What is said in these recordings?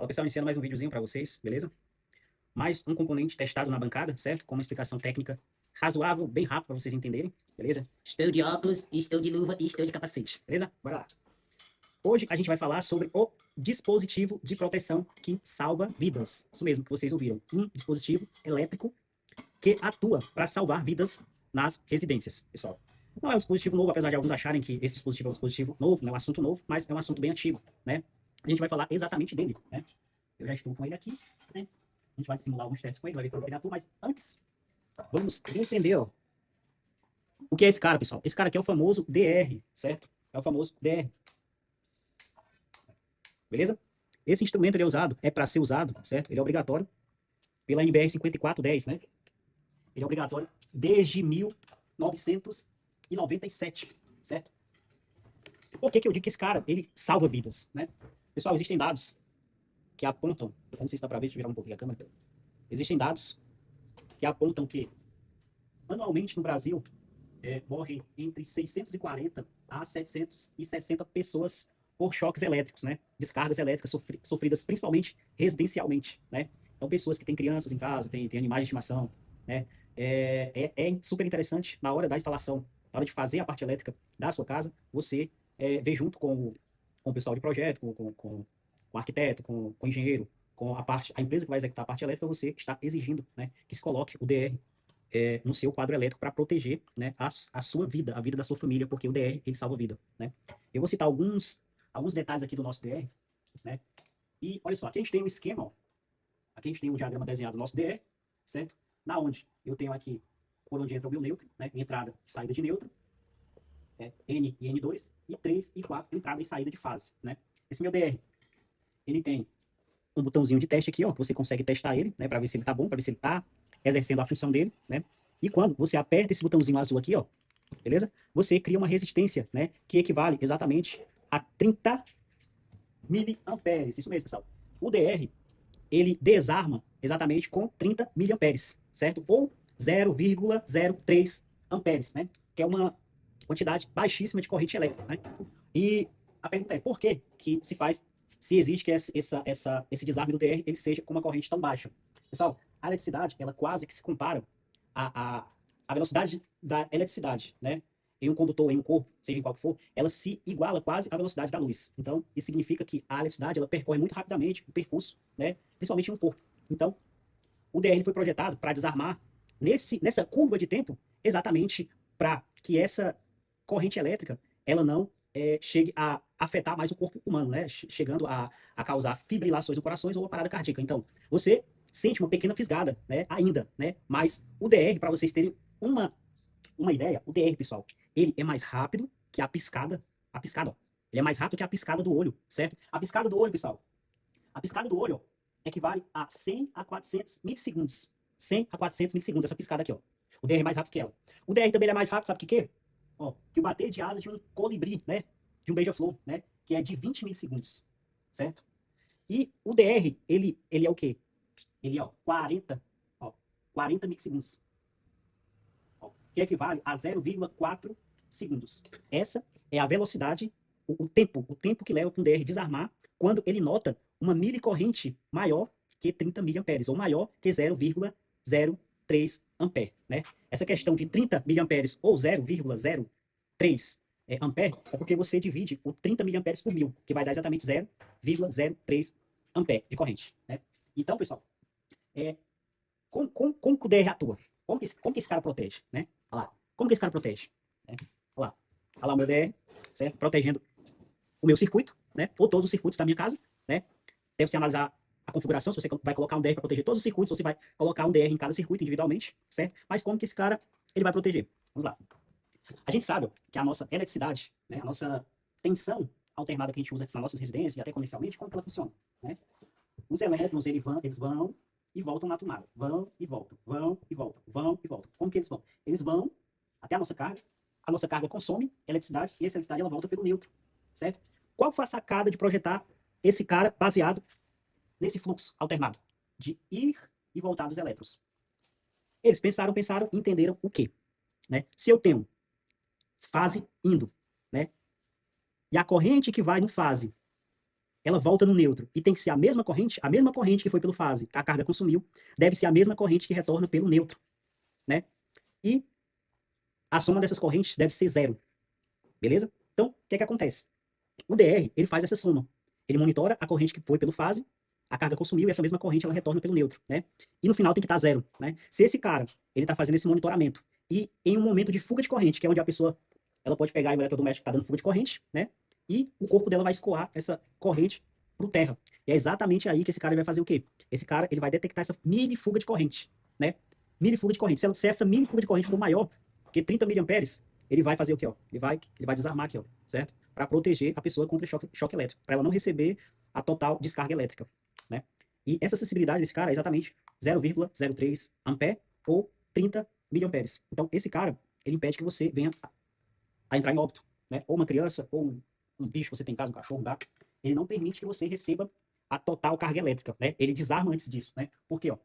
Fala pessoal, iniciando mais um videozinho para vocês, beleza? Mais um componente testado na bancada, certo? Com uma explicação técnica razoável, bem rápido para vocês entenderem, beleza? Estou de óculos, estou de luva e estou de capacete, beleza? Bora lá. Hoje a gente vai falar sobre o dispositivo de proteção que salva vidas. Isso mesmo que vocês ouviram. Um dispositivo elétrico que atua para salvar vidas nas residências, pessoal. Não é um dispositivo novo, apesar de alguns acharem que esse dispositivo é um dispositivo novo, não é um assunto novo, mas é um assunto bem antigo, né? A gente vai falar exatamente dele, né? Eu já estou com ele aqui, né? A gente vai simular alguns testes com ele, vai ver como ele atua, mas antes, vamos entender, ó, o que é esse cara, pessoal. Esse cara aqui é o famoso DR, certo? É o famoso DR, beleza? Esse instrumento ele é usado, é para ser usado, certo? Ele é obrigatório pela NBR 5410, né? Ele é obrigatório desde 1997, certo? Por que que eu digo que esse cara, ele salva vidas, né? Pessoal, existem dados que apontam, eu não sei se dá para ver, deixa eu virar um pouquinho a câmera. Existem dados que apontam que, anualmente no Brasil, morrem entre 640 a 760 pessoas por choques elétricos, né? Descargas elétricas sofridas principalmente residencialmente, né? Então, pessoas que têm crianças em casa, têm animais de estimação, né? É super interessante na hora da instalação, na hora de fazer a parte elétrica da sua casa, você ver junto com o pessoal de projeto, com o arquiteto, com o engenheiro, com a empresa que vai executar a parte elétrica, você está exigindo, né, que se coloque o DR no seu quadro elétrico para proteger, né, a sua vida, a vida da sua família, porque o DR ele salva a vida, né? Eu vou citar alguns detalhes aqui do nosso DR, né? E olha só, aqui a gente tem um esquema, ó. Aqui a gente tem um diagrama desenhado do nosso DR, certo? Na onde eu tenho aqui por onde entra o meu neutro, né? Entrada e saída de neutro, N e N2, e 3 e 4, entrada e saída de fase, né? Esse meu DR, ele tem um botãozinho de teste aqui, ó, que você consegue testar ele, né, para ver se ele tá bom, para ver se ele tá exercendo a função dele, né? E quando você aperta esse botãozinho azul aqui, ó, beleza? Você cria uma resistência, né, que equivale exatamente a 30 miliamperes. Isso mesmo, pessoal. O DR, ele desarma exatamente com 30 miliamperes, certo? Ou 0,03 amperes, né? Que é uma quantidade baixíssima de corrente elétrica, né? E a pergunta é, por que que se faz, se existe que esse desarme do DR ele seja com uma corrente tão baixa? Pessoal, a eletricidade, ela quase que se compara à velocidade da eletricidade, né? Em um condutor, em um corpo, seja em qual que for, ela se iguala quase à velocidade da luz. Então, isso significa que a eletricidade, ela percorre muito rapidamente o percurso, né? Principalmente em um corpo. Então, o DR foi projetado para desarmar nessa curva de tempo, exatamente para que essa corrente elétrica ela não chegue a afetar mais o corpo humano, né? Chegando a causar fibrilações no coração ou uma parada cardíaca. Então, você sente uma pequena fisgada, né? Ainda, né? Mas o DR, para vocês terem uma ideia, o DR, pessoal, ele é mais rápido que a piscada, ó. Ele é mais rápido que a piscada do olho, certo? A piscada do olho, pessoal, a piscada do olho, ó, equivale a 100 a 400 milissegundos. 100 a 400 milissegundos, essa piscada aqui, ó. O DR é mais rápido que ela. O DR também é mais rápido, sabe o que é? Ó, que o bater de asa de um colibri, né? De um beija-flor, né? Que é de 20 milissegundos, certo? E o DR, ele é o quê? Ele é, ó, 40 milissegundos, ó, que equivale a 0,4 segundos. Essa é a velocidade, o tempo que leva para um DR desarmar quando ele nota uma milicorrente maior que 30 miliamperes, ou maior que 0,03 ampere, né? Essa questão de 30 miliamperes ou 0,03 ampere é porque você divide o 30 miliamperes por mil, que vai dar exatamente 0,03 ampere de corrente, né? Então, pessoal, como que o DR atua? Como que esse cara protege, né? Olha lá. Como que esse cara protege? Né? Olha lá o meu DR, certo? Protegendo o meu circuito, né? Ou todos os circuitos da minha casa, né? Deve-se analisar a configuração, se você vai colocar um DR para proteger todos os circuitos, você vai colocar um DR em cada circuito individualmente, certo? Mas como que esse cara ele vai proteger? Vamos lá. A gente sabe que a nossa eletricidade, né, a nossa tensão alternada que a gente usa nas nossas residências e até comercialmente, como que ela funciona? Né? Os elétrons eles vão e voltam na tomada. Vão e voltam, vão e voltam, vão e voltam. Como que eles vão? Eles vão até a nossa carga consome eletricidade e essa eletricidade ela volta pelo neutro, certo? Qual foi a sacada de projetar esse cara baseado nesse fluxo alternado de ir e voltar dos elétrons? Eles pensaram, e entenderam o quê? Né? Se eu tenho fase indo, né? E a corrente que vai no fase ela volta no neutro e tem que ser a mesma corrente que foi pelo fase, a carga consumiu, deve ser a mesma corrente que retorna pelo neutro, né? E a soma dessas correntes deve ser zero, beleza? Então, o que é que acontece? O DR, ele faz essa soma. Ele monitora a corrente que foi pelo fase, a carga consumiu e essa mesma corrente ela retorna pelo neutro, né? E no final tem que estar zero, né? Se esse cara, ele tá fazendo esse monitoramento e em um momento de fuga de corrente, que é onde a pessoa, ela pode pegar o eletrodoméstico que tá dando fuga de corrente, né? E o corpo dela vai escoar essa corrente pro terra. E é exatamente aí que esse cara vai fazer o quê? Esse cara, ele vai detectar essa mini fuga de corrente, né? Mini fuga de corrente. Se essa mini fuga de corrente for maior que 30 miliamperes, ele vai fazer o quê, ó? Ele vai desarmar aqui, ó, certo? Para proteger a pessoa contra choque elétrico, para ela não receber a total descarga elétrica, né? E essa sensibilidade desse cara é exatamente 0,03 ampere ou 30 miliamperes. Então, esse cara, ele impede que você venha a entrar em óbito, né? Ou uma criança, ou um bicho que você tem em casa, um cachorro, um gato, ele não permite que você receba a total carga elétrica, né? Ele desarma antes disso, né? Por quê, ó?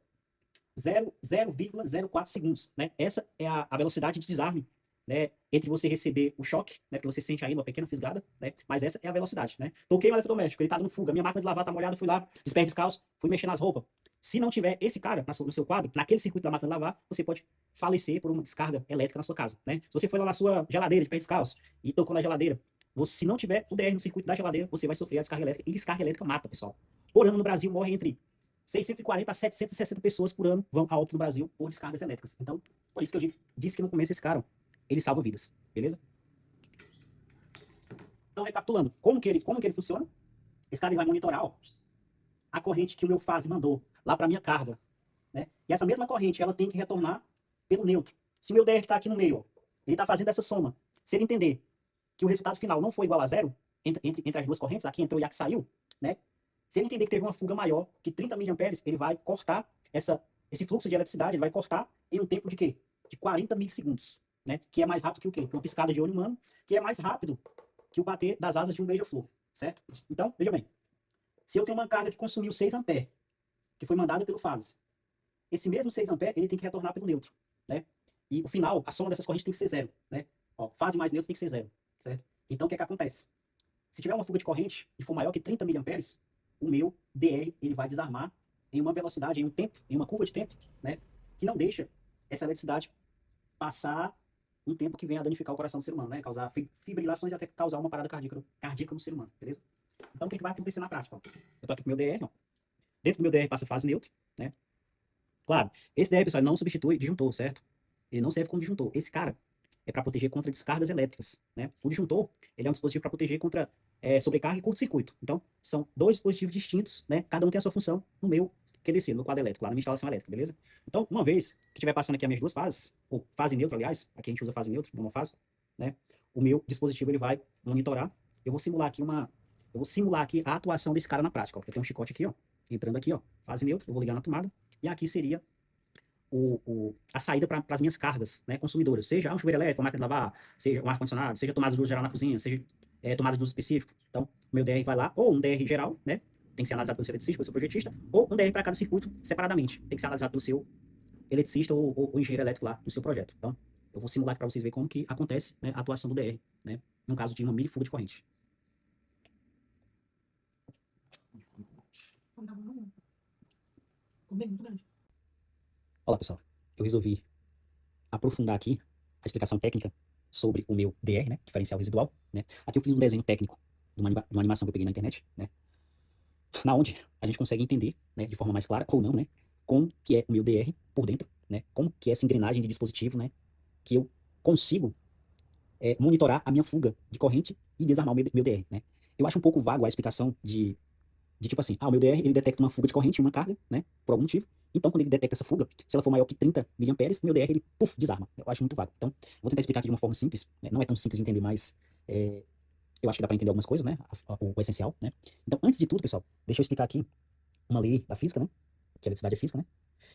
0,04 segundos, né? Essa é a velocidade de desarme, né? Entre você receber o choque, né? Porque você sente ainda uma pequena fisgada, né? Mas essa é a velocidade, né? Toquei o eletrodoméstico, ele tá dando fuga, minha máquina de lavar tá molhada, fui lá, despé descalço, fui mexer nas roupas. Se não tiver esse cara no seu quadro, naquele circuito da máquina de lavar, você pode falecer por uma descarga elétrica na sua casa, né? Se você foi lá na sua geladeira de pé descalço e tocou na geladeira, se não tiver o DR no circuito da geladeira, você vai sofrer a descarga elétrica. E descarga elétrica mata, pessoal. Por ano no Brasil morre entre 640 a 760 pessoas por ano vão a óbito no Brasil por descargas elétricas. Então, por isso que eu disse que no começo esse cara, ele salva vidas, beleza? Então, recapitulando, como que ele funciona? Esse cara ele vai monitorar, ó, a corrente que o meu fase mandou lá para minha carga, né? E essa mesma corrente, ela tem que retornar pelo neutro. Se o meu DR que está aqui no meio, ó, ele está fazendo essa soma. Se ele entender que o resultado final não foi igual a zero, entre as duas correntes, aqui entrou e aqui saiu, né? Se ele entender que teve uma fuga maior que 30 miliamperes, ele vai cortar esse fluxo de eletricidade, ele vai cortar em um tempo de quê? De 40 milissegundos, né? Que é mais rápido que o quê? Que uma piscada de olho humano, que é mais rápido que o bater das asas de um beija-flor, certo? Então, veja bem, se eu tenho uma carga que consumiu 6 amperes, que foi mandada pelo fase, esse mesmo 6 amperes, ele tem que retornar pelo neutro, né? E o final, a soma dessas correntes tem que ser zero, né? Ó, fase mais neutro tem que ser zero, certo? Então, o que é que acontece? Se tiver uma fuga de corrente e for maior que 30 miliamperes, o meu DR ele vai desarmar em uma velocidade, em um tempo, em uma curva de tempo, né, que não deixa essa eletricidade passar um tempo que venha a danificar o coração do ser humano, né, causar fibrilações e até causar uma parada cardíaca no ser humano, beleza? Então, o que vai acontecer na prática? Ó? Eu tô aqui com o meu DR, ó. Dentro do meu DR passa fase neutra, né? Claro, esse DR, pessoal, não substitui disjuntor, certo? Ele não serve como disjuntor. Esse cara é para proteger contra descargas elétricas, né? O disjuntor, ele é um dispositivo para proteger contra sobrecarga e curto-circuito. Então, são dois dispositivos distintos, né? Cada um tem a sua função no meu QDC, no quadro elétrico, lá na minha instalação elétrica, beleza? Então, uma vez que estiver passando aqui as minhas duas fases, ou fase neutra, aliás, aqui a gente usa fase neutra, monofásico, né? O meu dispositivo, ele vai monitorar. Eu vou simular aqui a atuação desse cara na prática, ó. Eu tenho um chicote aqui, ó, entrando aqui, ó, fase neutra, eu vou ligar na tomada, e aqui seria a saída para as minhas cargas, né, consumidoras, seja um chuveiro elétrico, uma máquina de lavar, seja um ar-condicionado, seja tomada de luz geral na cozinha, seja tomada de luz específico. Então, o meu DR vai lá, ou um DR geral, né, tem que ser analisado pelo seu eletricista, pelo seu projetista, ou um DR para cada circuito separadamente, tem que ser analisado pelo seu eletricista ou engenheiro elétrico lá do seu projeto. Então, eu vou simular aqui para vocês verem como que acontece, né, a atuação do DR, né, no caso de uma mini fuga de corrente. Olá, pessoal. Eu resolvi aprofundar aqui a explicação técnica sobre o meu DR, né, diferencial residual, né. Aqui eu fiz um desenho técnico de uma animação que eu peguei na internet, né, na onde a gente consegue entender, né, de forma mais clara, ou não, né, como que é o meu DR por dentro, né, como que é essa engrenagem de dispositivo, né, que eu consigo monitorar a minha fuga de corrente e desarmar o meu DR, né. Eu acho um pouco vago a explicação de tipo assim, o meu DR, ele detecta uma fuga de corrente, uma carga, né, por algum motivo. Então, quando ele detecta essa fuga, se ela for maior que 30 miliamperes, meu DR, ele, desarma. Eu acho muito vago. Então, vou tentar explicar aqui de uma forma simples, né? Não é tão simples de entender, mas eu acho que dá para entender algumas coisas, né, o essencial, né. Então, antes de tudo, pessoal, deixa eu explicar aqui uma lei da física, né, que a eletricidade é física, né.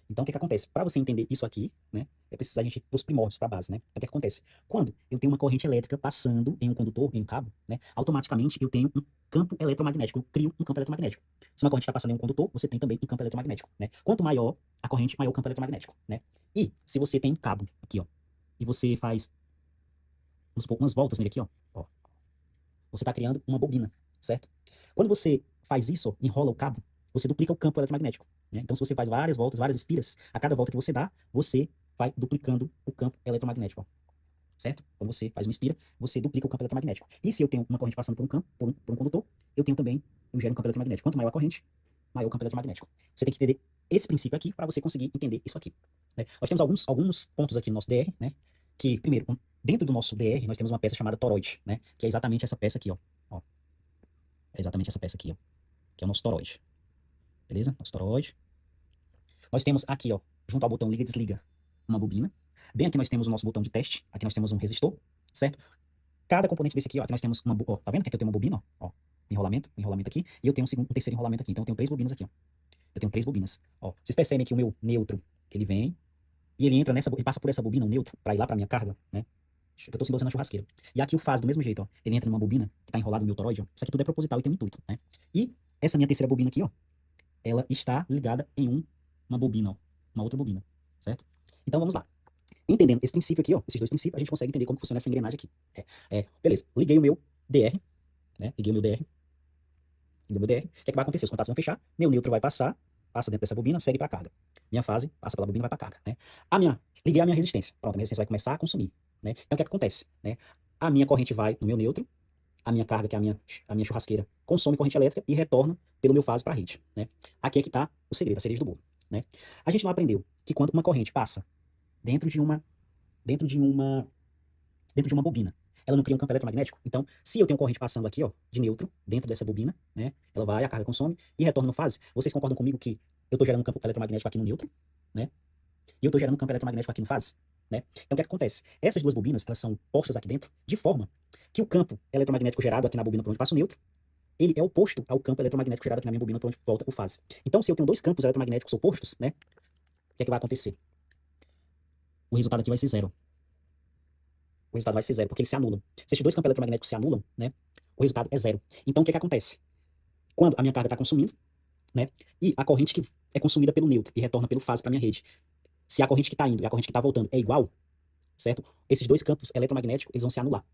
Então, o que que acontece? Para você entender isso aqui, né, é preciso a gente ir para os primórdios, para a base, né. Então, o que que acontece? Quando eu tenho uma corrente elétrica passando em um condutor, em um cabo, né, automaticamente eu tenho um campo eletromagnético, eu crio um campo eletromagnético. Se uma corrente está passando em um condutor, você tem também um campo eletromagnético, né. Quanto maior a corrente, maior o campo eletromagnético, né. E se você tem um cabo aqui, ó, e você faz, vamos supor, umas voltas nele aqui, ó, você está criando uma bobina, certo? Quando você faz isso, ó, enrola o cabo, você duplica o campo eletromagnético, né? Então, se você faz várias voltas, várias espiras, a cada volta que você dá, você vai duplicando o campo eletromagnético, ó. Certo? Quando você faz uma espira, você duplica o campo eletromagnético. E se eu tenho uma corrente passando por um campo, por um condutor, eu tenho também, eu gero um campo eletromagnético. Quanto maior a corrente, maior o campo eletromagnético. Você tem que entender esse princípio aqui para você conseguir entender isso aqui, né? Nós temos alguns pontos aqui no nosso DR, né? Que, primeiro, dentro do nosso DR, nós temos uma peça chamada toroide, né? Que é exatamente essa peça aqui, ó. Ó. É exatamente essa peça aqui, ó. Que é o nosso toroide. Beleza? Nosso toroide. Nós temos aqui, ó, junto ao botão liga e desliga, uma bobina. Bem aqui nós temos o nosso botão de teste. Aqui nós temos um resistor, certo? Cada componente desse aqui, ó, aqui nós temos uma, ó, tá vendo que aqui eu tenho uma bobina, ó, enrolamento aqui, e eu tenho um terceiro enrolamento aqui. Então eu tenho 3 bobinas aqui, ó. Eu tenho 3 bobinas. Ó, vocês percebem que o meu neutro, que ele vem, e ele entra nessa, ele passa por essa bobina, o neutro, para ir lá para minha carga, né? Eu tô simbolizando a churrasqueira. E aqui o faz do mesmo jeito, ó. Ele entra numa bobina que tá enrolado no meu toroide, ó. Isso aqui tudo é proposital e tem um intuito, né? E essa minha terceira bobina aqui, ó, ela está ligada em uma bobina, ó, uma outra bobina, certo? Então vamos lá. Entendendo esse princípio aqui, ó, esses dois princípios, a gente consegue entender como funciona essa engrenagem aqui. Beleza, liguei o meu DR, né? Liguei o meu DR. Liguei o meu DR. O que é que vai acontecer? Os contatos vão fechar, meu neutro vai passar, passa dentro dessa bobina, segue para a carga. Minha fase passa pela bobina, vai para a carga, né? Liguei a minha resistência. Pronto, a minha resistência vai começar a consumir, né? Então o que é que acontece, né? A minha corrente vai no meu neutro, a minha carga, que é a minha churrasqueira, consome corrente elétrica e retorna pelo meu fase para a rede, né? Aqui é que está o segredo, a cereja do bolo, né? A gente não aprendeu que quando uma corrente passa dentro de uma dentro de uma dentro de uma bobina, ela não cria um campo eletromagnético. Então, se eu tenho corrente passando aqui, ó, de neutro, dentro dessa bobina, né, ela vai, a carga consome e retorna no fase. Vocês concordam comigo que eu estou gerando um campo eletromagnético aqui no neutro, né? E eu estou gerando um campo eletromagnético aqui no fase, né? Então, o que acontece? Essas duas bobinas, elas são postas aqui dentro de forma que o campo eletromagnético gerado aqui na bobina por onde passa o neutro, ele é oposto ao campo eletromagnético gerado aqui na minha bobina por onde volta o fase. Então, se eu tenho dois campos eletromagnéticos opostos, né, o que é que vai acontecer? O resultado aqui vai ser zero. O resultado vai ser zero, porque eles se anulam. Se esses dois campos eletromagnéticos se anulam, né, o resultado é zero. Então, o que é que acontece? Quando a minha carga está consumindo, né, e a corrente que é consumida pelo neutro e retorna pelo fase para a minha rede, se a corrente que está indo e a corrente que está voltando é igual, certo? Esses dois campos eletromagnéticos, eles vão se anular,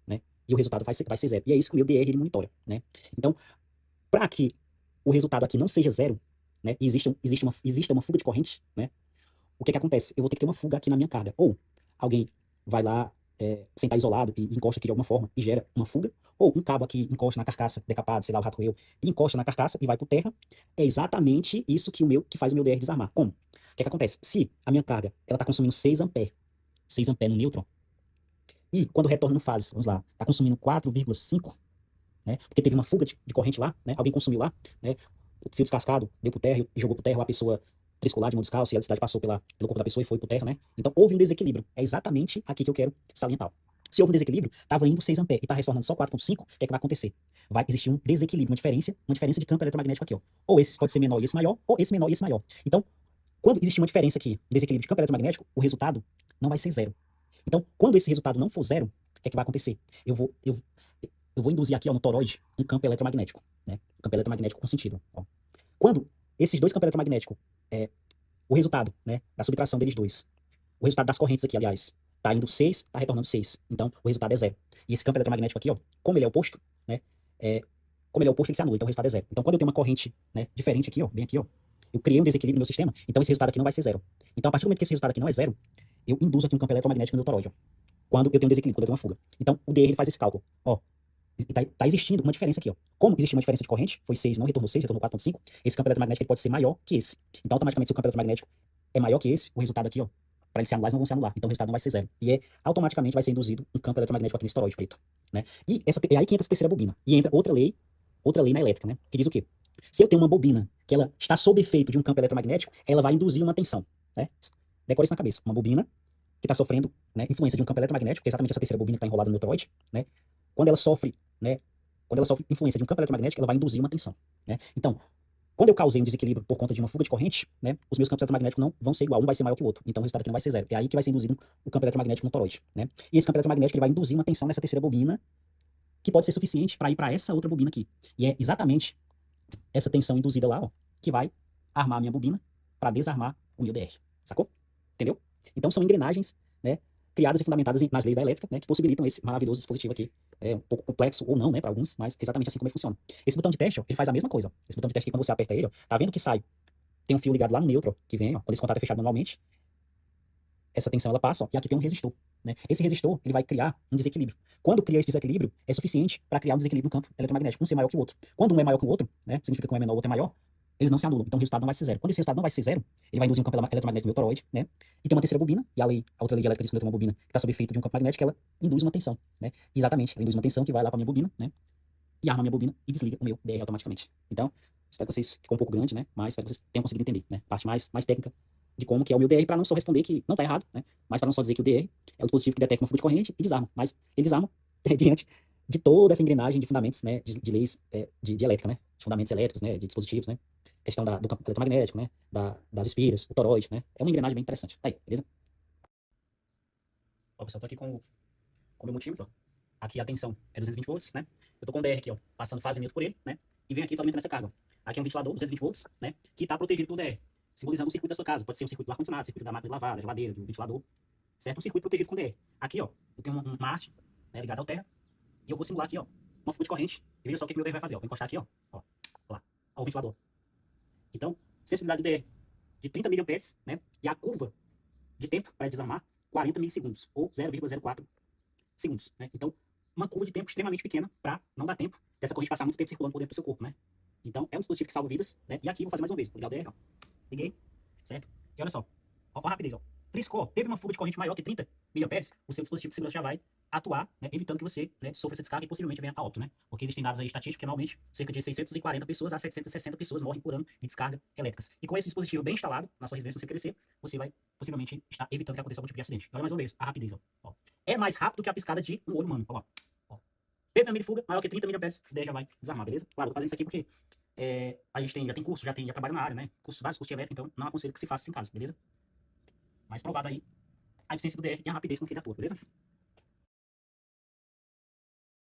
né? E o resultado vai ser zero. E é isso que o meu DR ele monitora, né? Então, para que o resultado aqui não seja zero, né, e exista uma fuga de corrente, né, o que é que acontece? Eu vou ter que ter uma fuga aqui na minha carga. Ou alguém vai lá, sentar isolado e encosta aqui de alguma forma e gera uma fuga, ou um cabo aqui encosta na carcaça, decapado, sei lá, o rato roeu, e encosta na carcaça e vai por terra. É exatamente isso que faz o meu DR desarmar. Como? O que é que acontece? Se a minha carga ela está consumindo 6 amperes, 6 amperes no nêutron, e quando retorna no fase, vamos lá, está consumindo 4,5, né? Porque teve uma fuga de corrente lá, né? Alguém consumiu lá, né? O fio descascado deu por terra e jogou por terra, ou a pessoa triscolar de mão descalça e a eletricidade passou pelo corpo da pessoa e foi por terra, né? Então houve um desequilíbrio. É exatamente aqui que eu quero salientar. Se houve um desequilíbrio, estava indo 6 amperes e está retornando só 4,5, o que é que vai acontecer? Vai existir um desequilíbrio, uma diferença de campo eletromagnético aqui, ó. Ou esse pode ser menor e esse maior, ou esse menor e esse maior. Então, quando existir uma diferença aqui, desequilíbrio de campo eletromagnético, o resultado não vai ser zero. Então, quando esse resultado não for zero, o que é que vai acontecer? Eu vou induzir aqui, ó, no toroide um campo eletromagnético, né? Um campo eletromagnético com sentido, ó. Quando esses dois campos eletromagnéticos, o resultado, né, da subtração deles dois, o resultado das correntes aqui, aliás, tá indo 6, tá retornando 6. Então, o resultado é zero. E esse campo eletromagnético aqui, ó, como ele é oposto, né, como ele é oposto, ele se anula, então o resultado é zero. Então, quando eu tenho uma corrente, né, diferente aqui, ó, bem aqui, ó, eu criei um desequilíbrio no meu sistema, então esse resultado aqui não vai ser zero. Então, a partir do momento que esse resultado aqui não é zero, eu induzo aqui um campo eletromagnético no meu toroide, ó, quando eu tenho um desequilíbrio, quando eu tenho uma fuga. Então, o DR ele faz esse cálculo, ó, tá existindo uma diferença aqui, ó. Como existe uma diferença de corrente, foi 6, não retornou 6, retornou 4,5, esse campo eletromagnético ele pode ser maior que esse. Então, automaticamente, se o campo eletromagnético é maior que esse, o resultado aqui, ó, para eles se anular, eles não vão se anular. Então, o resultado não vai ser zero. E automaticamente vai ser induzido um campo eletromagnético aqui nesse toroide preto, né? E é aí que entra essa terceira bobina. E entra outra lei na elétrica, né? Que diz o quê? Se eu tenho uma bobina que ela está sob efeito de um campo eletromagnético, ela vai induzir uma tensão, né? Decore isso na cabeça. Uma bobina que está sofrendo, né, influência de um campo eletromagnético, que é exatamente essa terceira bobina que está enrolada no meu toroide, né? Quando ela sofre, né, quando ela sofre influência de um campo eletromagnético, ela vai induzir uma tensão, né? Então, quando eu causei um desequilíbrio por conta de uma fuga de corrente, né, os meus campos eletromagnéticos não vão ser igual, um vai ser maior que o outro. Então, o resultado aqui não vai ser zero. É aí que vai ser induzido o campo eletromagnético no toroide, né? E esse campo eletromagnético ele vai induzir uma tensão nessa terceira bobina, que pode ser suficiente para ir para essa outra bobina aqui. E é exatamente essa tensão induzida lá, ó, que vai armar a minha bobina para desarmar o meu DR. Sacou? Entendeu? Então, são engrenagens, né, criadas e fundamentadas nas leis da elétrica, né, que possibilitam esse maravilhoso dispositivo aqui É um pouco complexo ou não, né, para alguns, mas é exatamente assim como ele funciona. Esse botão de teste, ó, ele faz a mesma coisa. Ó. Esse botão de teste aqui, quando você aperta ele, ó, tá vendo que sai? Tem um fio ligado lá no neutro, ó, que vem, ó, quando esse contato é fechado manualmente, essa tensão ela passa, ó, e aqui tem um resistor, né? Esse resistor, ele vai criar um desequilíbrio. Quando cria esse desequilíbrio, é suficiente para criar um desequilíbrio no campo eletromagnético, um ser maior que o outro. Quando um é maior que o outro, né, significa que um é menor, o outro é maior, eles não se anulam, então o resultado não vai ser zero. Quando esse resultado não vai ser zero, ele vai induzir um campo eletromagnético no toroide, né? E tem uma terceira bobina, e a outra lei de elétrica diz que eu tenho uma bobina que está sob efeito de um campo magnético, ela induz uma tensão, né? Exatamente, ela induz uma tensão que vai lá para minha bobina, né? E arma a minha bobina e desliga o meu DR automaticamente. Então, espero que vocês, ficou um pouco grande, né? Mas espero que vocês tenham conseguido entender, né? Parte mais técnica de como que é o meu DR, para não só responder que não está errado, né? Mas para não só dizer que o DR é o dispositivo que detecta uma fuga de corrente e desarma. Mas ele desarma diante de toda essa engrenagem de fundamentos, né? De leis de elétrica, né? De fundamentos elétricos, né? De dispositivos, né? Questão do campo eletromagnético, né? Das espiras, o toroide, né? É uma engrenagem bem interessante. Tá aí, beleza? Ó, pessoal, tô aqui com o meu multímetro, ó. Aqui a tensão é 220 volts, né? Eu tô com o DR aqui, ó, passando fase neutro por ele, né? E vem aqui, tô alimentando essa carga, ó. Aqui é um ventilador, 220 volts, né? Que tá protegido pelo DR, simbolizando o circuito da sua casa. Pode ser o circuito do ar-condicionado, circuito da máquina de lavar, da geladeira, do ventilador, certo? Um circuito protegido com DR. Aqui, ó, eu tenho uma arte, né, ligada ao terra, e eu vou simular aqui, ó, uma fuga de corrente. E veja só o que meu DR vai fazer, ó. Vou encostar aqui, ó, lá, ó, o ventilador. Então, sensibilidade de DR de 30 miliamperes, né? E a curva de tempo para desarmar, 40 milissegundos, ou 0,04 segundos, né? Então, uma curva de tempo extremamente pequena para não dar tempo dessa corrente passar muito tempo circulando por dentro do seu corpo, né? Então, é um dispositivo que salva vidas, né? E aqui eu vou fazer mais uma vez. Vou ligar o DR, ó. Liguei, certo? E olha só, ó a rapidez, ó. Triscou, teve uma fuga de corrente maior que 30 miliamperes, o seu dispositivo de segurança já vai atuar, né, evitando que você, né, sofra essa descarga e possivelmente venha a óbito, né? Porque existem dados aí estatísticos que, normalmente, cerca de 640 pessoas a 760 pessoas morrem por ano de descarga elétricas. E com esse dispositivo bem instalado na sua residência, se você crescer, você vai possivelmente estar evitando que aconteça algum tipo de acidente. E olha mais uma vez, a rapidez, ó. É mais rápido que a piscada de um olho humano, ó. Teve uma milha de fuga maior que 30 miliamperes, daí já vai desarmar, beleza? Claro, vou fazer isso aqui porque a gente já tem curso, já trabalho na área, né? Vários cursos de elétrica, então não aconselho que se faça isso em casa, beleza? Mais provado aí a eficiência do DR e a rapidez com que ele atua, beleza?